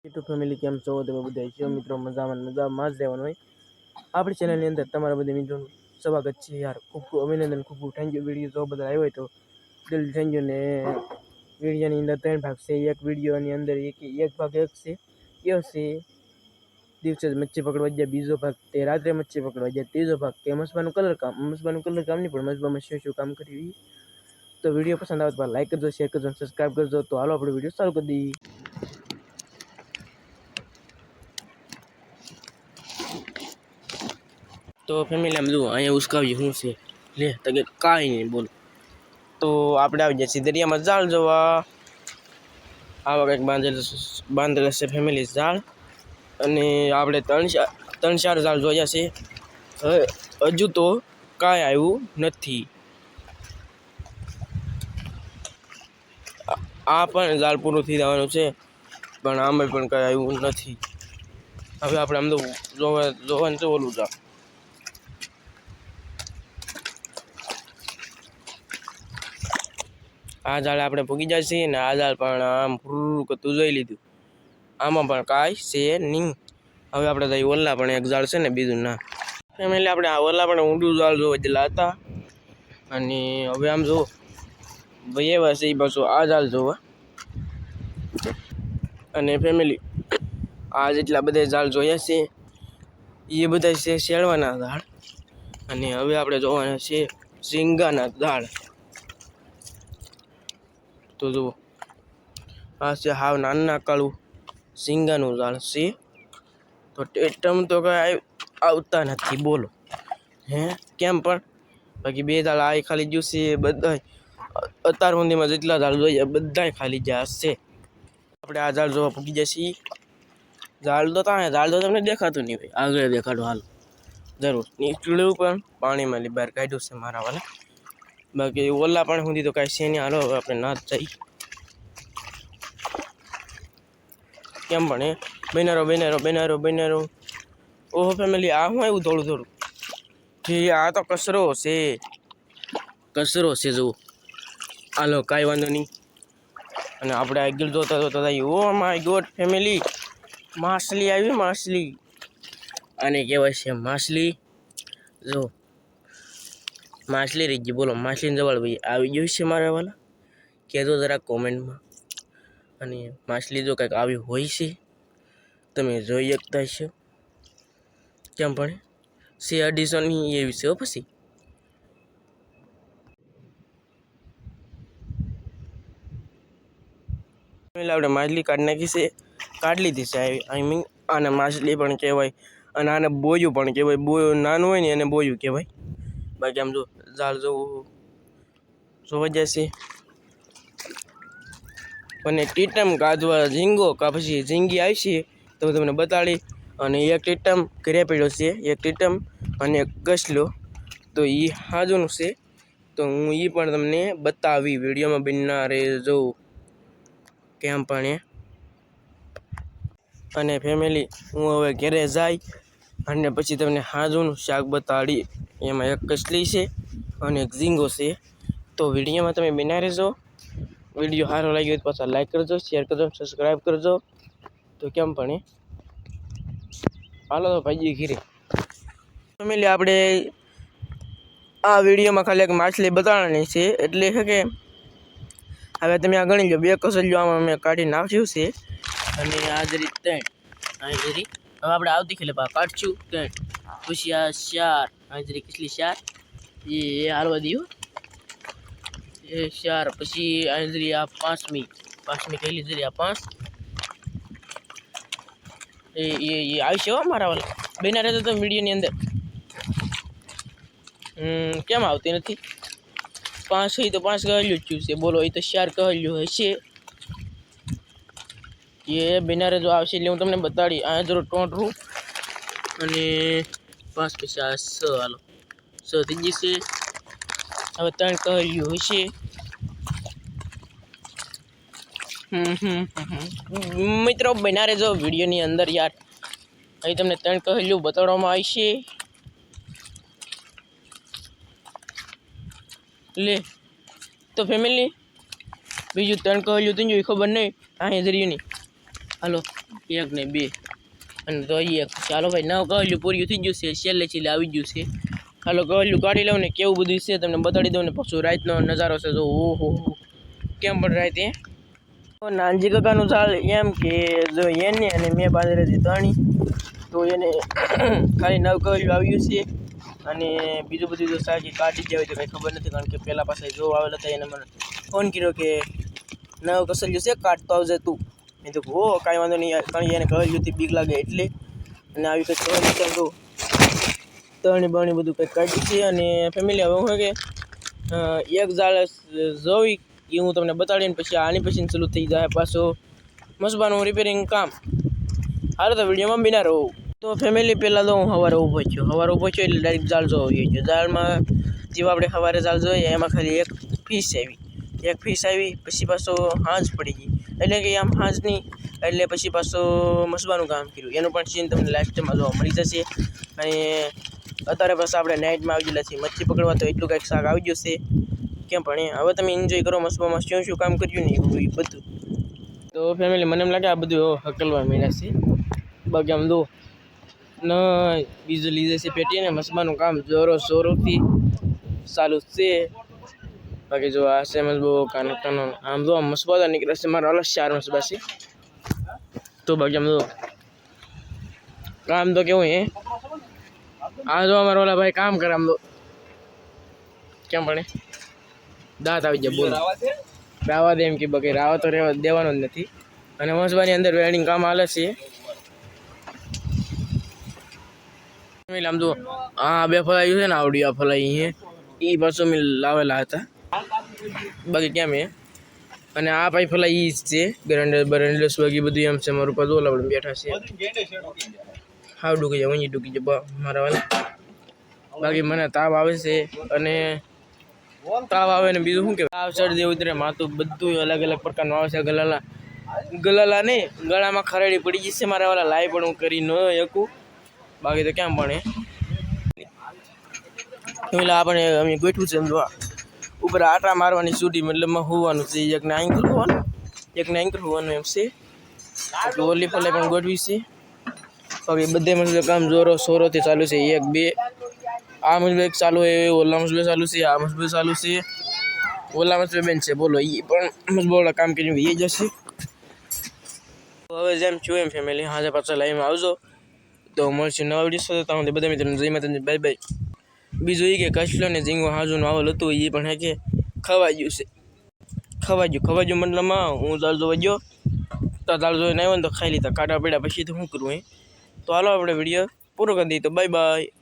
YouTube family કેમ છો તમે બધા છો મિત્રો મજામાં જ રહેવાનું હોય આપણી ચેનલની અંદર તમારા બધા મિત્રોનું સ્વાગત છે યાર ખૂબ ખૂબ અભિનંદન ખૂબ ખૂબ થેન્ક યુ વિડીયો જો બધા આવ્યો હોય તો દિલ થેન્ક યુ ને વિડીયોની અંદર 3 ભાગ છે એક વિડીયોની અંદર એક ભાગ એક છે એ છે દિવસે મચ્છી પકડવા ગયા બીજો ભાગ તે રાત્રે મચ્છી પકડવા ગયા ત્રીજો ભાગ તે મસબાનું કલર કામ નહીં પણ મસબામાં શું કામ કર્યું તો વિડીયો પસંદ આવે તો લાઈક કરજો શેર કરજો સબસ્ક્રાઇબ કરજો તો હાલો આપણે વિડીયો ચાલુ કરી દઈએ तो फैमिली हम जो अँ उसका भी हूँ से ले तक कहीं नहीं बोल तो આપણે આવી જાય દરિયામાં જાળ જોવા આવા કંઈક બાંધેલા છે ફેમિલી જાળ અને આપણે ત્રણ ચાર જાળ જોયા છે હજુ તો કાંઈ આવ્યું નથી આ પણ જાળ પૂરું થઈ જવાનું છે પણ આમાં પણ કાંઈ આવ્યું નથી હવે આપણે આમ તો જોવાનું છે ઓલું જાળ આ જાળ આપણે ભૂગી જાય છે ને આ જાળ પણ આમ ફૂરું કરતું જોઈ લીધું આમાં પણ કાંઈ છે નહીં હવે આપણે તો ઓલા પણ એક જાળ છે ને બીજું ના ફેમિલી આપણે આ ઓલા પણ ઊંડું જાળ જોવા જેલા હતા અને હવે આમ જો ભાઈ એવા છે એ પાછું આ જાળ જોવા અને ફેમિલી આ જેટલા બધા જાળ જોયા છે એ બધા છે શેળવાના જાળ અને હવે આપણે જોવાના છે ઝીંગાના જાળ તો જુઓ આ છે હાવ નાના કાળું ઝીંગાનું ઝાડ છે તો ટેટમ તો કાંઈ આવતા નથી બોલો હે કેમ પણ બાકી બે ઝાડ આ ખાલી જ્યું છે બધા અત્યાર સુધીમાં જેટલા ઝાડ જોઈએ બધાય ખાલી જ્યાં છે આપણે આ ઝાડ જોવા પૂગી જશે ઝાડ તો તમને દેખાતું નહીં ભાઈ આગળ દેખાડો હાલ જરૂર નીકળ્યું પણ પાણીમાં બહાર કાઢ્યું છે મારા વાલા બાકી ઓલા પણ સુધી તો કાંઈ છે નહીં હાલો હવે આપણે ના જ જઈ કેમ પણ બેનારો ઓહો ફેમિલી આ હું આવ્યું થોડું ઠીક આ તો કચરો છે જુઓ હાલો કાંઈ વાંધો નહીં અને આપણે આગળ જોતા ઓ માય ગોડ ફેમિલી માછલી આવી માછલી આને કહેવાય છે માછલી જો માછલી રહી ગઈ બોલો માછલીને જવાળ ભાઈ આવી ગયું છે મારા વાલા કહેજો જરા કોમેન્ટમાં અને માછલી જો કંઈક આવી હોય છે તમે જોઈ શકતા છો કેમ પણ છે એડિશનની એવી છે પછી આપણે માછલી કાઢી લીધી છે આઈ મીન આને માછલી પણ કહેવાય અને આને બોયું પણ કહેવાય બોયું નાનું હોય ને એને બોયું કહેવાય બાકી આમ જો ઝાડ જોવા જશે અને ટીટમ કાઢવા ઝીંગો કા પછી ઝીંગી આવશે તો તમને બતાડી અને એક ટીટમ ઘરે પડ્યો છે એક ટીટમ અને એક કસલો તો એ હાજુનું છે તો હું એ પણ તમને બતાવી વિડીયોમાં બનના રહેજો કેમ પણ અને ફેમિલી હું હવે ઘરે જાય અને પછી તમને હાજુનું શાક બતાડી એમાં એક કસલી છે અને એક ઝીંગો છે તો વિડીયોમાં તમે બના રહેજો વિડીયો સારો લાગ્યો તો પાછા લાઈક કરજો શેર કરજો સબસ્ક્રાઈબ કરજો તો કેમ પણ હાલો તો ભાઈ ઘીરે ફેમિલી આપણે આ વિડીયોમાં ખાલી એક માછલી બતાવવાની છે એટલે કે હવે તમે આ ગણી લો બે કસલીઓ આમાં મેં કાઢી નાખ્યું છે અને આ જ રીતે હવે આપણે આવતી ખેલે કાઢશું પછી આ 4 આ જરી કેટલી 4 એ હાલવા દો એ 4 પછી આ જરી આ પાંચમી કહેલી જરી આ 5 એ આવશે હો મારા વાલા બેના રહેતો તો વિડીયોની અંદર કેમ આવતી નથી 5 હોય તો 5 કહેલું જ છે બોલો એ તો 4 કહેલું હશે એ બેના રહેજો આવશે એટલે હું તમને બતાડી આ જરૂર ટોંટરું અને 5 પછી આ 6 હાલો 6 થઈ જશે હવે 3 કહેલું હશે મિત્રો બના રહેજો વિડીયોની અંદર યાર અહીં તમને 3 કહેલું બતાડવામાં આવશે લે તો ફેમિલી બીજું 3 કહેલું તું ખબર નહીં આ જરીયું નહીં હાલો 1 ને 2 અને તો 1 ચાલો ભાઈ નવ ગળ્યું પૂર્યું થઈ ગયું છે છેલ્લે આવી ગયું છે હાલો ગળ્યું કાઢી લઉં ને કેવું બધું છે તમને બતાડી દઉં ને પછી રાતનો નજારો છે જો ઓહો કેમ પણ રાતે નાનજી કાકાનું ઝાડ એમ કે જો એને અને મેં બાંધેલી હતી તણી તો એને ખાલી નવ ગળ્યું આવ્યું છે અને બીજું બધું જો સાજી કાઢી જાય તો કંઈ ખબર નથી કારણ કે પહેલાં પાસે જો આવેલ હતા એને મને ફોન કર્યો કે નવ કસલ્યું છે કાઢતો આવજે તું મેં તો હો કાંઈ વાંધો નહીં કારણ એને ગળ્યુંથી બીક લાગે એટલે અને આવી કંઈક ખબર નથી તો તણી બણી બધું કંઈક કાઢ્યું છે અને ફેમિલી હવે હું કે એક ઝાડ જોઈ એ હું તમને બતાડીને પછી આની પછી ચાલુ થઈ જાય પાછો મસબાનું રિપેરિંગ કામ હાલો તો વિડીયોમાં બિના રહો તો ફેમિલી પહેલાં તો હું સવારે ઊભો થયો એટલે ડાયરેક્ટ ઝાડ જોવા ગયો ઝાડમાં જેવા આપણે સવારે ઝાડ જોઈએ એમાં ખાલી એક ફીસ આવી પછી પાછો હાંજ પડી ગઈ એટલે કે આમ હાંજ નહીં એટલે પછી પાછો મસબાનું કામ કર્યું એનું પણ સીન તમને લાસ્ટમાં જોવા મળી જશે અને અત્યારે પાછા આપણે નાઇટમાં આવી ગયેલા છીએ મચ્છી પકડવા તો એટલું કંઈક શાક આવી જશે કેમ પણ હવે તમે એન્જોય કરો મસબામાં શું કામ કર્યું ને એ બધું તો ફેમિલી મને એમ લાગે આ બધું હકલવા મળ્યા છે બાકી આમ દો ન બીજું લીધે છે પેટીને મસબાનું કામ જોરોથી ચાલુ છે બાકી જો આ છે મસબો કાનો આમ જો મસબા નીકળે છે મારા અલગ 4 મસબા છે તો બાકી આમ જો કામ તો કેવું હે આ જો અમારા ઓલા ભાઈ કામ કરે આમ તો કેમ ભણે દાંત આવી જાય બોલો રાવા દે એમ કે બકે રાવા તો રહેવા દેવાનો જ નથી અને મસબાની અંદર વેલ્ડિંગ કામ હાલે છે આમ તો આ બે ફલાઈ છે ને આવડી આ ફલાઈ એ પાછું મેં લાવેલા હતા બાકી કેમ એ અને આ ભાઈ ફલાઈ ઈ જ છે બરંડસ બાકી બધું એમ છે મારું પાસે ઓલા બેઠા છે હાવ ડૂકી જાય ડૂકી જાય મારા વાલે બાકી મને તાવ આવે છે અને તાવ આવે ને બીજું શું કે તાવ શરદી ઉતરે માથું બધું અલગ અલગ પ્રકારનું આવે છે ગલાલા નહીં ગળામાં ખરાડી પડી જશે મારા વાલા લાઈ પણ હું કરી ન શકું બાકી તો કેમ ભણે એટલે આપણે અમે ગોઠવું છે જો ઉપર આટા મારવાની છૂટી મતલબમાં હોવાનું છે એકને એંકલ હોવાનું એમ છે ઓલી ફલે પણ ગોઠવી છે બાકી બધે મતલબ કામ સોરોથી ચાલુ છે 1 2 આ મતલબ એક ચાલુ હોય ઓલા મતલબ ચાલુ છે આ મતલબ ચાલુ છે ઓલા મતલબ બેન છે બોલો એ પણ મતલબ કામ કરીને એ જશે હવે જેમ છું એમ ફેમિલી હાજે પાછા લાઈવમાં આવજો તો મળશે નવા વિડીયો સાથે તમને બધા મિત્રોને જય માતાજી બાય બાય બીજું એ કે કચલો ને ઝીંગો હાજુનું આવેલ હતું એ પણ હે કે ખવાઈ ગયું મતલબમાં હું દાળ જોવા ગયો તો દાળ જોઈને આવ્યો ને તો ખાઈ લીધા કાઢા પડ્યા પછી તો શું કરવું તો હાલો આપણે વિડીયો પૂરો કરી દઈએ તો બાય બાય